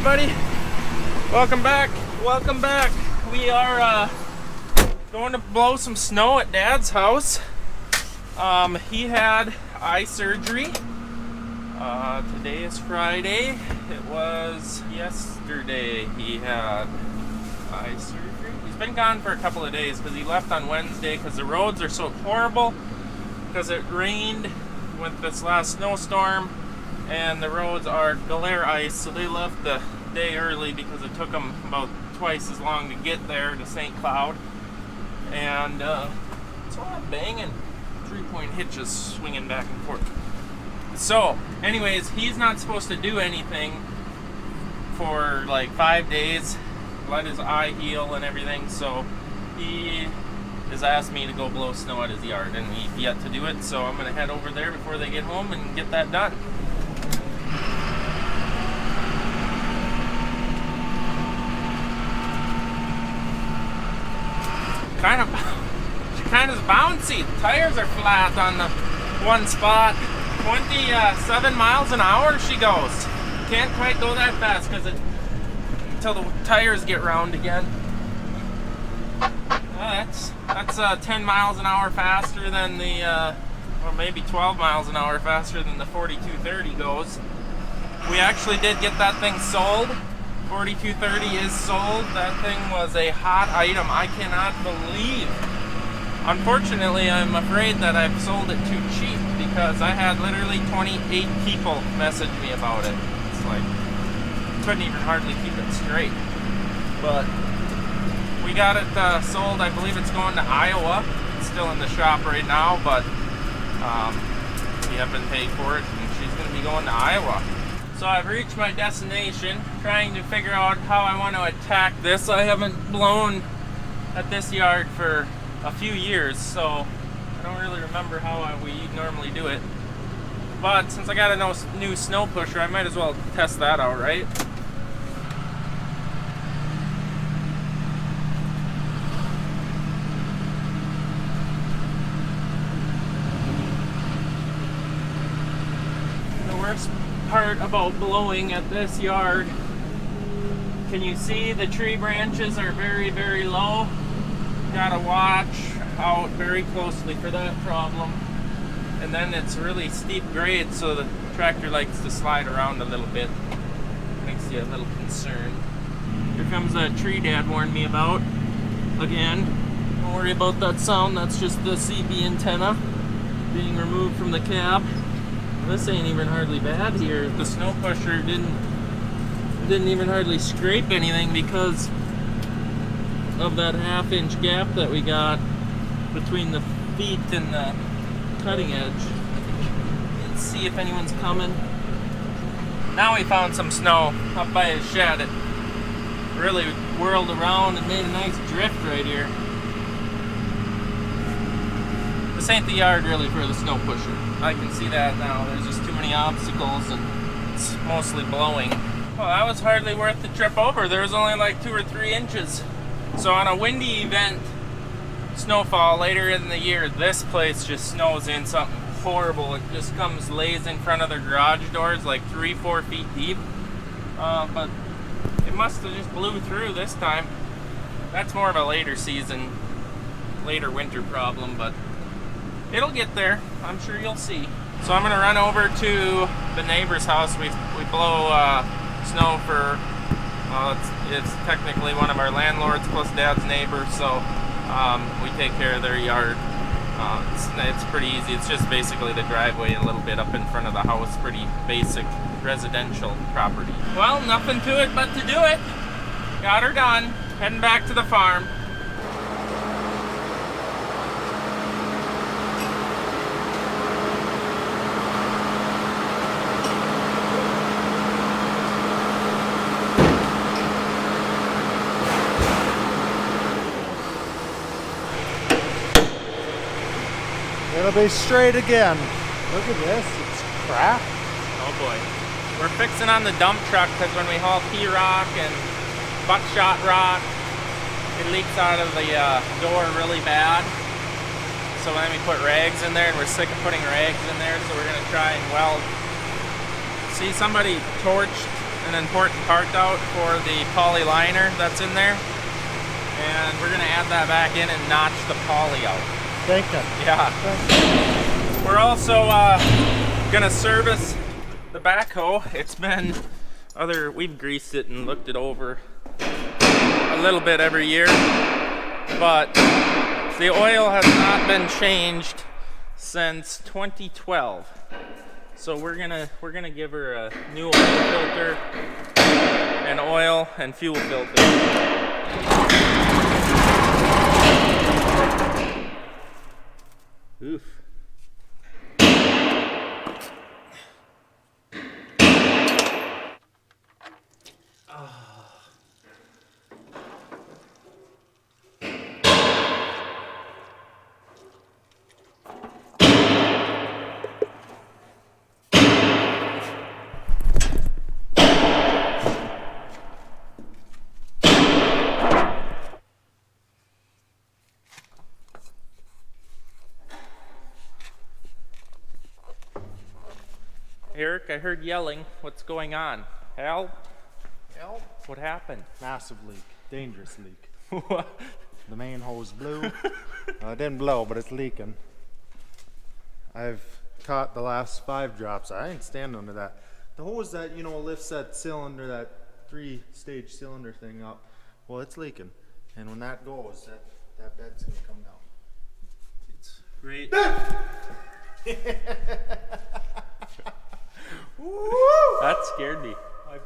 everybody. Welcome back. We are going to blow some snow at Dad's house. He had eye surgery. Today is Friday. It was yesterday he had eye surgery. He's been gone for a couple of days because he left on Wednesday because the roads are so horrible because it rained with this last snowstorm and the roads are glare ice, so they left the day early because it took them about twice as long to get there to St. Cloud. And it's a lot of banging, 3-point hitches swinging back and forth. So anyways, he's not supposed to do anything for like 5 days, let his eye heal and everything, so he has asked me to go blow snow at his yard, and he's yet to do it, so I'm going to head over there before they get home and get that done. Kind of bouncy. The tires are flat on the one spot. 27 miles an hour she goes. Can't quite go that fast because until the tires get round again. That's 10 miles an hour faster than the or maybe 12 miles an hour faster than the 4230 goes. We actually did get that thing sold. 4230 is sold. That thing was a hot item. I cannot believe. Unfortunately, I'm afraid that I've sold it too cheap because I had literally 28 people message me about it. It's like, couldn't even hardly keep it straight. But we got it sold. I believe it's going to Iowa. It's still in the shop right now, but we have been paid for it, and she's going to be going to Iowa. So I've reached my destination, trying to figure out how I want to attack this. I haven't blown at this yard for a few years, so I don't really remember how we normally do it. But since I got a new snow pusher, I might as well test that out, right? The worst part about blowing at this yard, can you see the tree branches are very, very low? Gotta watch out very closely for that problem. And then it's really steep grade, so the tractor likes to slide around a little bit. Makes you a little concerned. Here comes that tree Dad warned me about. Again, don't worry about that sound, that's just the CB antenna being removed from the cab. This ain't even hardly bad here. The snow pusher didn't even hardly scrape anything because of that half-inch gap that we got between the feet and the cutting edge. Let's see if anyone's coming. Now we found some snow up by his shed. It really whirled around and made a nice drift right here. This ain't the yard really for the snow pusher. I can see that now. There's just too many obstacles and it's mostly blowing. Well, that was hardly worth the trip over. There was only like 2 or 3 inches. So on a windy event, snowfall later in the year, this place just snows in something horrible. It just lays in front of their garage doors like 3-4 feet deep. But it must have just blew through this time. That's more of a later season, later winter problem, but it'll get there. I'm sure you'll see. So I'm gonna run over to the neighbor's house. We blow snow for, it's technically one of our landlords plus Dad's neighbor, so we take care of their yard. It's pretty easy. It's just basically the driveway a little bit up in front of the house. Pretty basic residential property. Well, nothing to it but to do it. Got her done. Heading back to the farm. It'll be straight again. Look at this, it's crap. Oh boy. We're fixing on the dump truck because when we haul P-rock and buckshot rock, it leaks out of the door really bad. So then we put rags in there, and we're sick of putting rags in there, so we're gonna try and weld. See, somebody torched an important part out for the poly liner that's in there. And we're gonna add that back in and notch the poly out. Thinking. Yeah. We're also gonna service the backhoe. It's been we've greased it and looked it over a little bit every year, but the oil has not been changed since 2012. So we're gonna give her a new oil filter and oil and fuel filter. Oof. Eric, I heard yelling. What's going on? Help? Help. What happened? Massive leak. Dangerous leak. What? The main hose blew. It didn't blow, but it's leaking. I've caught the last 5 drops. I ain't standing under that. The hose that, you know, lifts that cylinder, that 3-stage cylinder thing up, well, it's leaking. And when that goes, that bed's gonna come down. It's great. That scared me.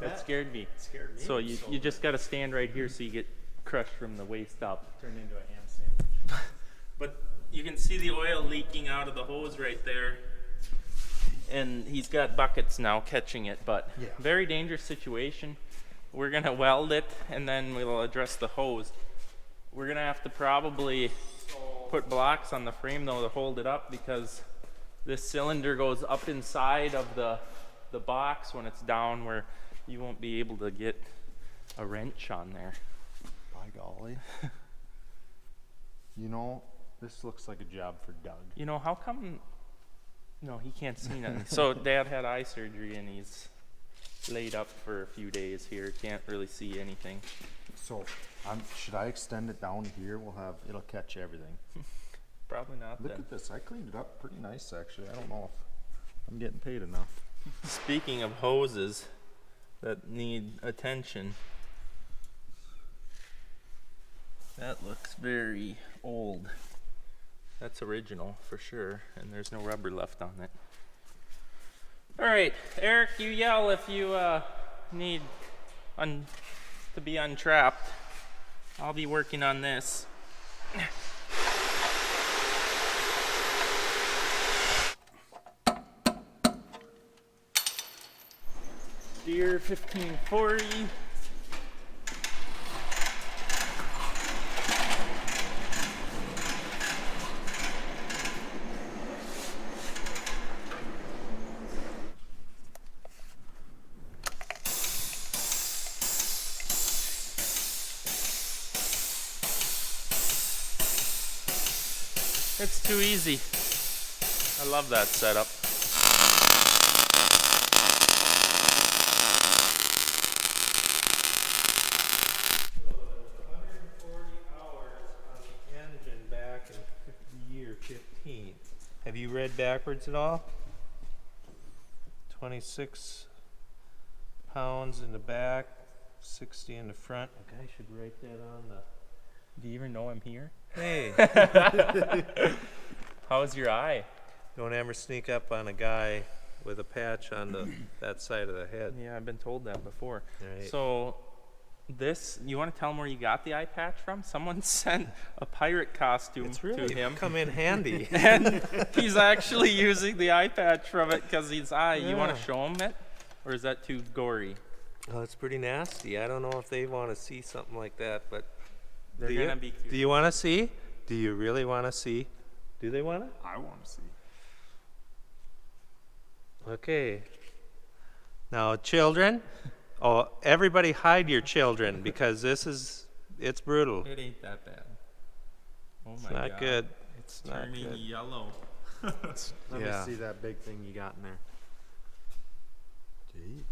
That scared me. It scared me. So you just got to stand right here so you get crushed from the waist up. Turned into a ham sandwich. But you can see the oil leaking out of the hose right there. And he's got buckets now catching it, but yeah. Very dangerous situation. We're going to weld it and then we'll address the hose. We're going to have to probably put blocks on the frame though to hold it up, because this cylinder goes up inside of the box when it's down, where you won't be able to get a wrench on there. By golly. You know, this looks like a job for Doug. You know, how come? No, he can't see nothing. So Dad had eye surgery and he's laid up for a few days here. Can't really see anything. So, should I extend it down here? It'll catch everything. Probably not. Look then. at this. I cleaned it up pretty nice, actually. I don't know if I'm getting paid enough. Speaking of hoses that need attention, that looks very old. That's original for sure, and there's no rubber left on it. All right, Eric, you yell if you need to be untrapped. I'll be working on this. Deere 1540. It's too easy. I love that setup. Have you read backwards at all? 26 pounds in the back, 60 in the front. A guy should write that on the... Do you even know I'm here? Hey, How's your eye? don't ever sneak up on a guy with a patch on that side of the head. Yeah, I've been told that before. Right. So this, you want to tell him where you got the eye patch from? Someone sent a pirate costume It's really to him. come in handy. And he's actually using the eye patch from it because his eye. You want Yeah. to show him it? Or is that too gory? Oh, it's pretty nasty. I don't know if they want to see something like that, but They're do going to you? be cute. Do you want to see? Do you really want to see? Do they want to? I want to see. Okay. Now, children, everybody hide your children because it's brutal. It ain't that bad. Oh It's my not God. good. It's not Turning good. yellow. Let Yeah. me see that big thing you got in there.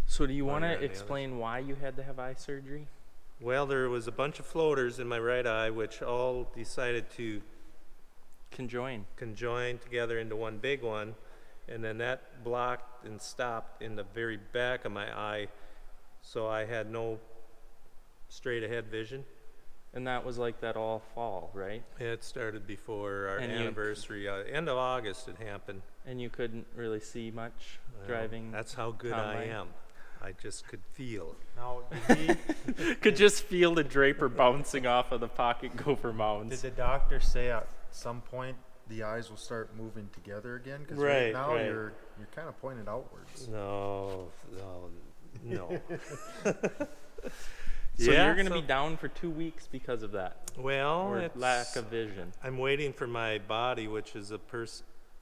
So do you want you're on to the other explain why you had to have eye surgery? Well, there was a bunch of floaters in my right eye, which all decided to Conjoin. conjoin together into one big one, and then that blocked and stopped in the very back of my eye, so I had no straight ahead vision. And that was like that all fall, right? It started before our And you- anniversary. End of August it happened. And you couldn't really see much Well, driving. That's how good town I line? am. I just could feel. Now, did he, Could just feel the draper bouncing off of the pocket gopher did mounds. the doctor say at some point the eyes will start moving together again? Because right Right, now right. you're kind of pointed outwards. No. So Yeah, you're going to so- be down for 2 weeks because of that, Well, or it's, lack of vision. I'm waiting for my body, which is a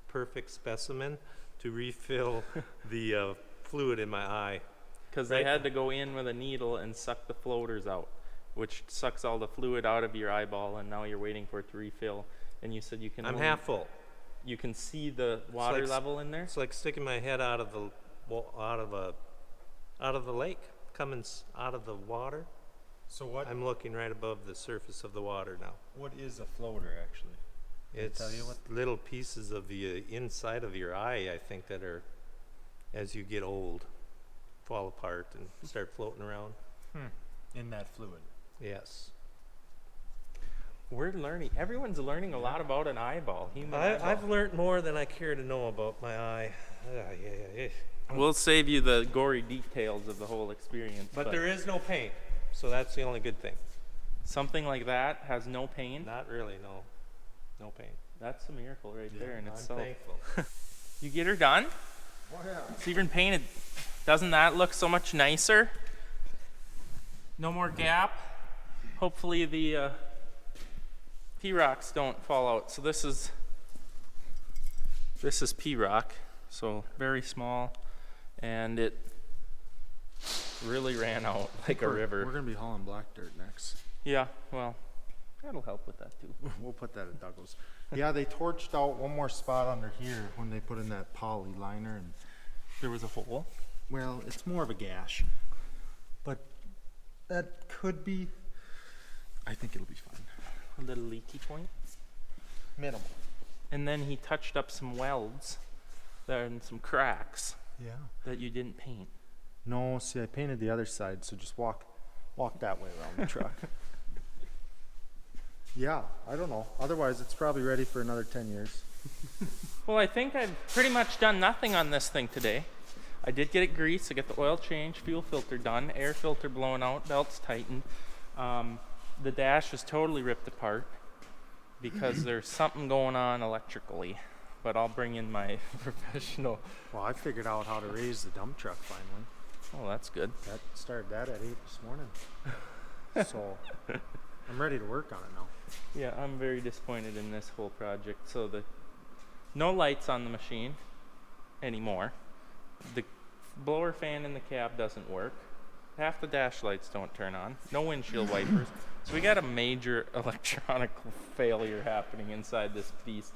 perfect specimen, to refill the fluid in my eye. Because Right. they had to go in with a needle and suck the floaters out, which sucks all the fluid out of your eyeball, and now you're waiting for it to refill. And you said you can I'm only- half full. you can see the water like level in there. It's like sticking my head out of the lake, coming out of the water. So what? I'm looking right above the surface of the water now. What is a floater actually? It's tell you what? little pieces of the inside of your eye, I think, that are, as you get old, fall apart and start floating around. In that fluid. Yes. We're learning. Everyone's learning a lot about an eyeball. Human eyeball. I've learned more than I care to know about my eye. We'll save you the gory details of the whole experience. But there is no pain, so that's the only good thing. something like that has no pain. Not really, no. No pain. That's a miracle right there in I'm itself. thankful. You get her done. Oh yeah. It's even painted. Doesn't that look so much nicer? No more gap. Hopefully the P-rocks don't fall out. So this is P-rock, so very small, and it really ran out like a river. We're gonna be hauling black dirt next. Yeah, well, that'll help with that too. We'll put that at Dougo's. Yeah, they torched out one more spot under here when they put in that poly liner, and There was a hole. well, it's more of a gash, but that could be. I think it'll be fine. A little leaky point. Minimal. And then he touched up some welds there and some cracks Yeah. that you didn't paint. No, see, I painted the other side, so just walk that way around the truck. Yeah, I don't know. Otherwise, it's probably ready for another 10 years. Well, I think I've pretty much done nothing on this thing today. I did get it greased. I got the oil change, fuel filter done, air filter blown out, belts tightened. The dash is totally ripped apart because there's something going on electrically. But I'll bring in my professional. Well, I figured out how to raise the dump truck finally. Oh, that's good. That started that at 8 this morning. So I'm ready to work on it now. Yeah, I'm very disappointed in this whole project. So no lights on the machine anymore. The blower fan in the cab doesn't work. Half the dash lights don't turn on. No windshield wipers. So we got a major electronic failure happening inside this piece.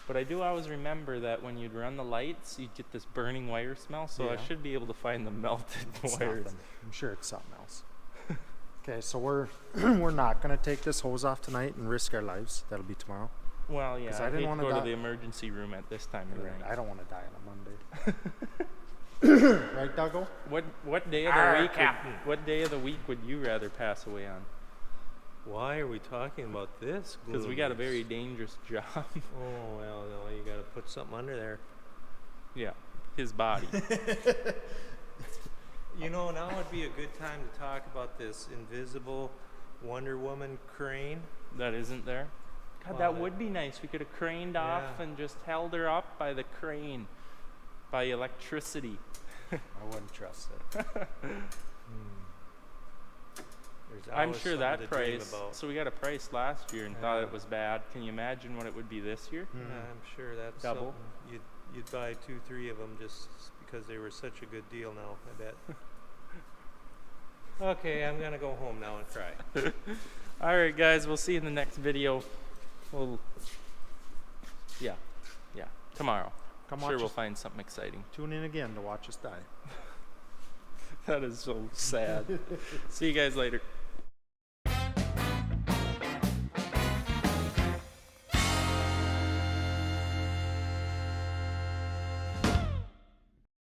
But I do always remember that when you'd run the lights, you'd get this burning wire smell. So I Yeah. should be able to find the melted It's wires. nothing. I'm sure it's something else. Okay, so we're we're not gonna take this hose off tonight and risk our lives. That'll be tomorrow. Well, yeah, 'Cause I I didn't hate wanna to go to die- the emergency room at this time of the night. I don't want to die on a Monday. Right, Dougo? What day of Arr, the week? Captain. What day of the week would you rather pass away on? Why are we talking about this? Because we got a Gloomers? very dangerous job. Oh, well, no, you gotta put something under there. Yeah, his body. You know, now would be a good time to talk about this invisible Wonder Woman crane. That isn't there. God, Well, that that- would be nice. We could have craned off Yeah. and just held her up by the crane, by electricity. I wouldn't trust it. There's I'm always sure something that to dream price. about. So we got a price last year and thought Yeah. it was bad. Can you imagine what it would be this year? Yeah, I'm sure that's Double. something you'd buy 2-3 of them just because they were such a good deal now, I bet. Okay, I'm gonna go home now and cry. All right, guys. We'll see you in the next video. Yeah, tomorrow. Come Sure, watch we'll us. find something exciting. Tune in again to watch us die. That is so sad. See you guys later.